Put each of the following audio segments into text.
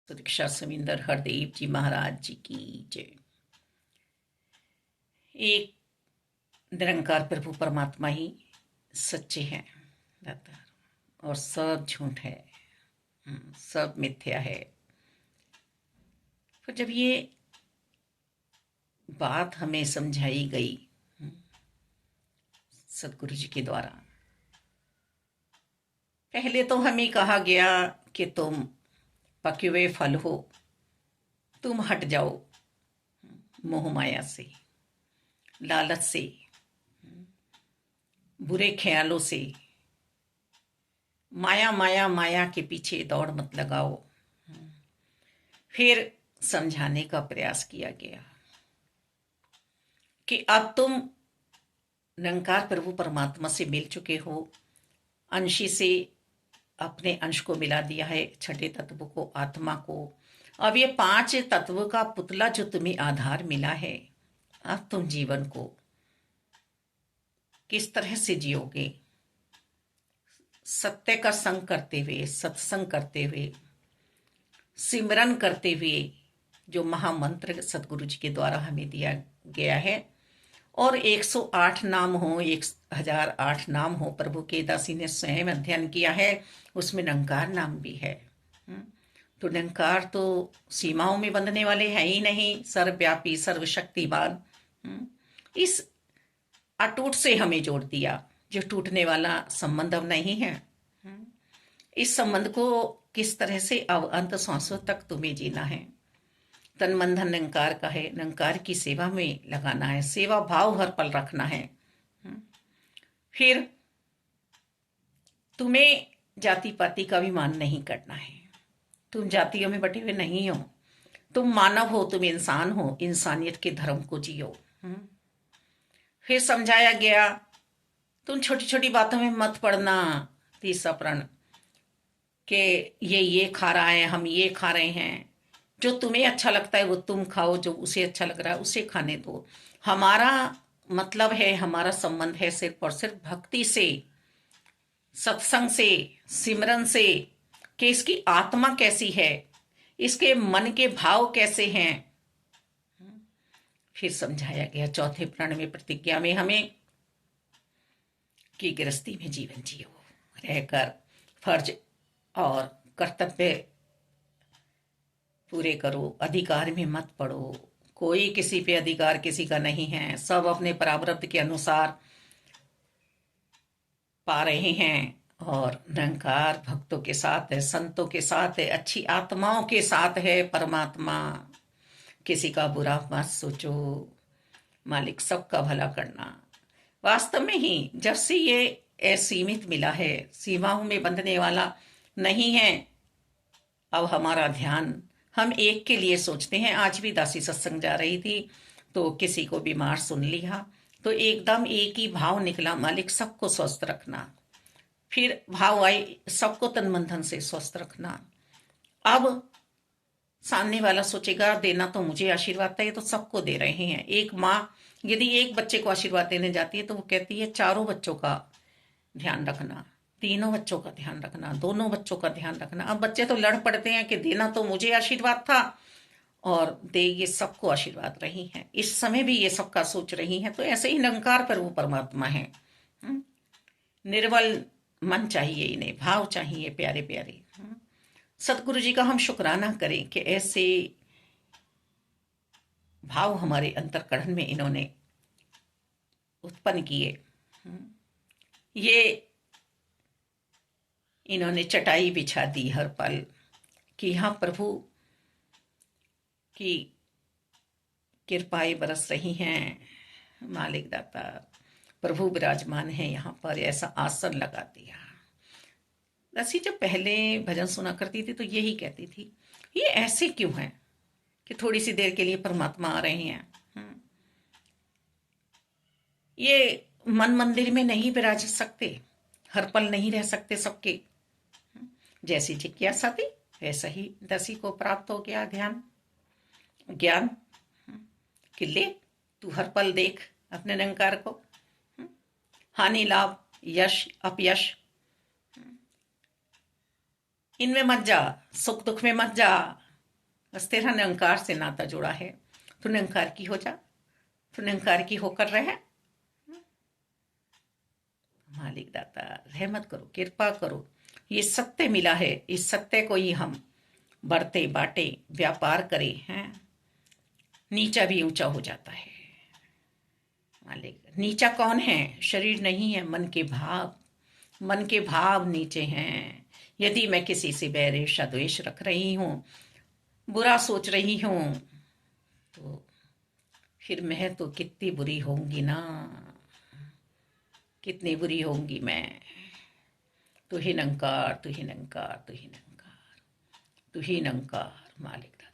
दीक्षा समिंदर हरदेव जी महाराज जी की जय। एक निरंकार प्रभु परमात्मा ही सच्चे हैं दातार, और सब झूठ है, सब मिथ्या है। पर जब ये बात हमें समझाई गई सदगुरु जी के द्वारा, पहले तो हमें कहा गया कि तुम पके हुए फल हो, तुम हट जाओ मोह माया से, लालच से, बुरे ख्यालों से, माया माया माया के पीछे दौड़ मत लगाओ। फिर समझाने का प्रयास किया गया कि अब तुम निरंकार प्रभु परमात्मा से मिल चुके हो, अंशी से अपने अंश को मिला दिया है, छठे तत्व को, आत्मा को। अब ये 5 तत्व का पुतला जो तुम्हें आधार मिला है, अब तुम जीवन को किस तरह से जियोगे? सत्य का संग करते हुए, सत्संग करते हुए, सिमरन करते हुए, जो महामंत्र सदगुरु जी के द्वारा हमें दिया गया है। और 108 नाम हो, 1008 नाम हो, प्रभु के दासी ने स्वयं अध्ययन किया है, उसमें निरंकार नाम भी है। तो निरंकार तो सीमाओं में बंधने वाले हैं ही नहीं, सर्वव्यापी सर्वशक्तिवान। इस अटूट से हमें जोड़ दिया, जो टूटने वाला संबंध अब नहीं है। इस संबंध को किस तरह से अब अंत सांसों तक तुम्हें जीना है। तन मन धन निरंकार का है, निरंकार की सेवा में लगाना है, सेवा भाव हर पल रखना है। फिर तुम्हें जाति पाति का भी मान नहीं करना है, तुम जातियों में बटे हुए नहीं हो, तुम मानव हो, तुम इंसान हो, इंसानियत के धर्म को जियो। फिर समझाया गया तुम छोटी छोटी बातों में मत पड़ना, तीसरा प्रण कि ये खा रहा है, हम ये खा रहे हैं। जो तुम्हें अच्छा लगता है वो तुम खाओ, जो उसे अच्छा लग रहा है उसे खाने दो। हमारा मतलब है, हमारा संबंध है सिर्फ और सिर्फ भक्ति से, सत्संग से, सिमरन से, कि इसकी आत्मा कैसी है, इसके मन के भाव कैसे हैं। फिर समझाया गया चौथे प्रण में, प्रतिज्ञा में हमें कि गृहस्थी में जीवन जियो, रहकर फर्ज और कर्तव्य पूरे करो, अधिकार में मत पड़ो। कोई किसी पे अधिकार किसी का नहीं है, सब अपने प्रारब्ध के अनुसार पा रहे हैं। और निरंकार भक्तों के साथ है, संतों के साथ है, अच्छी आत्माओं के साथ है परमात्मा। किसी का बुरा मत सोचो, मालिक सबका भला करना। वास्तव में ही जब से ये असीमित मिला है, सीमाओं में बंधने वाला नहीं है, अब हमारा ध्यान हम एक के लिए सोचते हैं। आज भी दासी सत्संग जा रही थी तो किसी को बीमार सुन लिया तो एकदम एक ही भाव निकला, मालिक सबको स्वस्थ रखना। फिर भाव आई, सबको तन मन धन से स्वस्थ रखना। अब सामने वाला सोचेगा देना तो मुझे आशीर्वाद था, ये तो सबको दे रहे हैं। एक माँ यदि एक बच्चे को आशीर्वाद देने जाती है तो वो कहती है चारों बच्चों का ध्यान रखना, तीनों बच्चों का ध्यान रखना, दोनों बच्चों का ध्यान रखना। अब बच्चे तो लड़ पड़ते हैं कि देना तो मुझे आशीर्वाद था और दे ये सबको आशीर्वाद रही हैं। इस समय भी ये सबका सोच रही हैं। तो ऐसे ही निरंकार पर वो परमात्मा है। निर्मल मन चाहिए इन्हें, भाव चाहिए प्यारे प्यारे। सतगुरु जी का हम शुक्राना करें कि ऐसे भाव हमारे अंतर्करण में इन्होंने उत्पन्न किए। ये इन्होंने चटाई बिछा दी हर पल कि यहाँ प्रभु की कृपाएं बरस रही हैं। मालिक दाता प्रभु विराजमान है यहाँ पर, ऐसा आसन लगा दिया। दासी जब पहले भजन सुना करती थी तो यही कहती थी, ये ऐसे क्यों है कि थोड़ी सी देर के लिए परमात्मा आ रहे हैं। ये मन मंदिर में नहीं विराज सकते, हर पल नहीं रह सकते सबके। जैसी जिज्ञासा थी वैसा ही दासी को प्राप्त हो गया ज्ञान कि ले तू हर पल देख अपने निरंकार को, हानि लाभ यश अपयश इनमें मत जा, सुख दुख में मत जा, बस तेरा निरंकार से नाता जुड़ा है। तू निरंकार की हो जा, तू निरंकार की होकर रहे। मालिक दाता रहमत करो, कृपा करो। ये सत्य मिला है, इस सत्य को ही हम बढ़ते बांटे व्यापार करें हैं। नीचा भी ऊंचा हो जाता है। मालिक नीचा कौन है? शरीर नहीं है, मन के भाव। मन के भाव नीचे हैं। यदि मैं किसी से बैर ईर्ष्या द्वेष रख रही हूं, बुरा सोच रही हूं, तो फिर मैं तो कितनी बुरी होंगी ना, कितनी बुरी होंगी मैं। तू ही निरंकार, तू ही निरंकार, तू ही निरंकार, तू ही निरंकार। मालिक दाता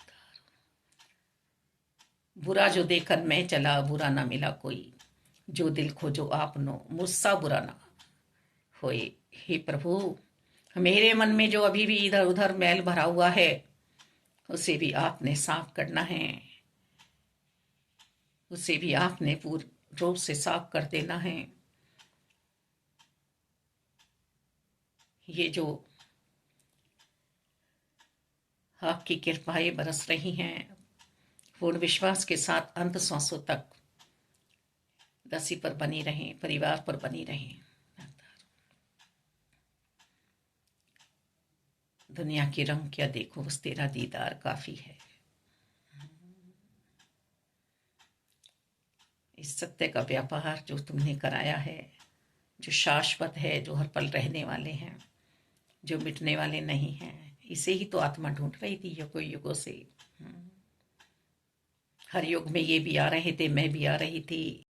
बुरा जो देखकर मैं चला, बुरा ना मिला कोई। जो दिल खोजो आपनो, मुझसा बुरा ना होए। हे प्रभु, मेरे मन में जो अभी भी इधर उधर मैल भरा हुआ है, उसे भी आपने साफ करना है। उसे भी आपने पूर्ण रूप से साफ कर देना है। ये जो आपकी कृपाएं बरस रही हैं, पूर्ण विश्वास के साथ अंत सांसों तक दसी पर बनी रहें, परिवार पर बनी रहें। दुनिया की रंग क्या देखो, बस तेरा दीदार काफी है। इस सत्य का व्यापार जो तुमने कराया है, जो शाश्वत है, जो हर पल रहने वाले हैं, जो मिटने वाले नहीं हैं, इसे ही तो आत्मा ढूंढ रही थी युगों युगों से। हर युग में ये भी आ रहे थे, मैं भी आ रही थी।